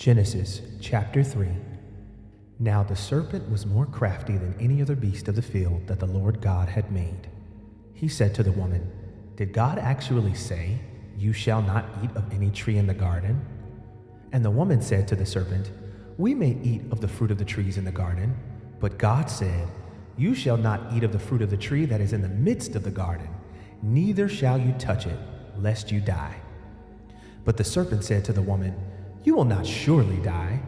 Genesis chapter 3. Now the serpent was more crafty than any other beast of the field that the Lord God had made. He said to the woman, "Did God actually say, 'You shall not eat of any tree in the garden'?" And the woman said to the serpent, "We may eat of the fruit of the trees in the garden, but God said, 'You shall not eat of the fruit of the tree that is in the midst of the garden, neither shall you touch it, lest you die.' But the serpent said to the woman, 'You will not surely die,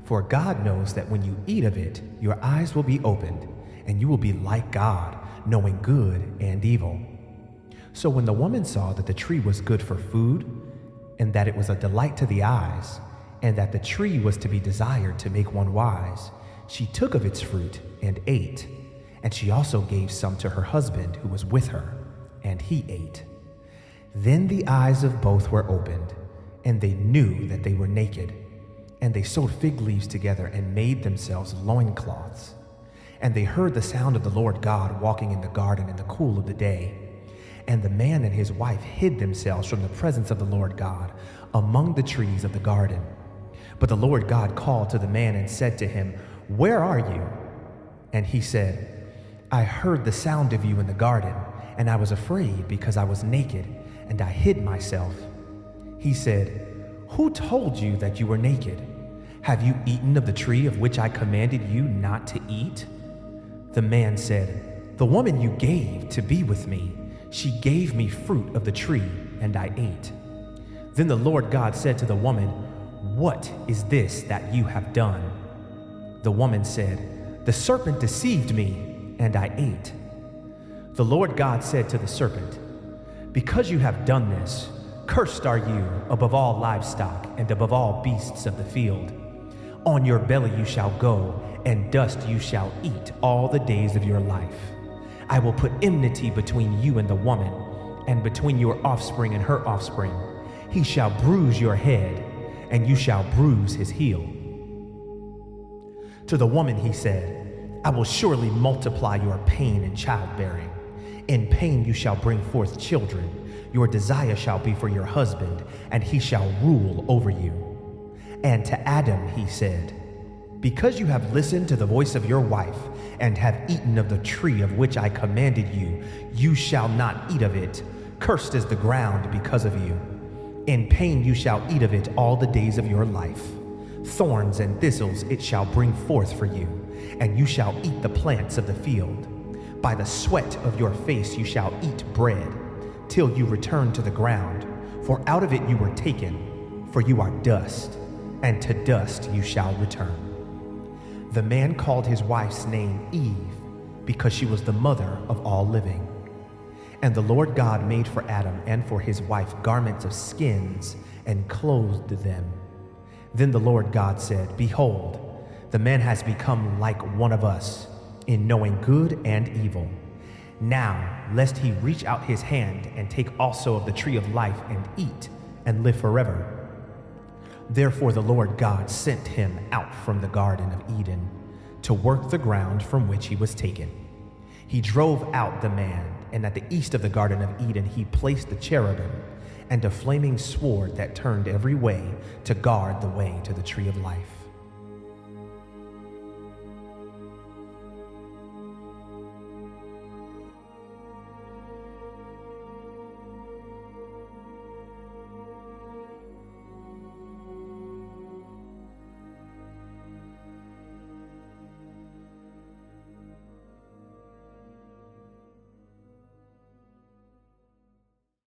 for God knows that when you eat of it, your eyes will be opened, and you will be like God, knowing good and evil.' So when the woman saw that the tree was good for food, and that it was a delight to the eyes, and that the tree was to be desired to make one wise, she took of its fruit and ate. And she also gave some to her husband who was with her, and he ate. Then the eyes of both were opened, and they knew that they were naked. And they sewed fig leaves together and made themselves loincloths. And they heard the sound of the Lord God walking in the garden in the cool of the day. And the man and his wife hid themselves from the presence of the Lord God among the trees of the garden. But the Lord God called to the man and said to him, "Where are you?" And he said, "I heard the sound of you in the garden, and I was afraid because I was naked, and I hid myself." He said, "Who told you that you were naked? Have you eaten of the tree of which I commanded you not to eat?" The man said, "The woman you gave to be with me, she gave me fruit of the tree, and I ate." Then the Lord God said to the woman, "What is this that you have done?" The woman said, "The serpent deceived me, and I ate." The Lord God said to the serpent, "Because you have done this, cursed are you above all livestock and above all beasts of the field. On your belly you shall go, and dust you shall eat all the days of your life. I will put enmity between you and the woman, and between your offspring and her offspring. He shall bruise your head, and you shall bruise his heel." To the woman he said, "I will surely multiply your pain in childbearing. In pain you shall bring forth children. Your desire shall be for your husband, and he shall rule over you." And to Adam he said, "Because you have listened to the voice of your wife, and have eaten of the tree of which I commanded you, you shall not eat of it. Cursed is the ground because of you. In pain you shall eat of it all the days of your life. Thorns and thistles it shall bring forth for you, and you shall eat the plants of the field. By the sweat of your face you shall eat bread, till you return to the ground, for out of it you were taken, for you are dust, and to dust you shall return." The man called his wife's name Eve, because she was the mother of all living. And the Lord God made for Adam and for his wife garments of skins, and clothed them. Then the Lord God said, "Behold, the man has become like one of us, in knowing good and evil. Now, lest he reach out his hand and take also of the tree of life and eat and live forever." Therefore the Lord God sent him out from the Garden of Eden to work the ground from which he was taken. He drove out the man, and at the east of the Garden of Eden he placed the cherubim and a flaming sword that turned every way to guard the way to the tree of life.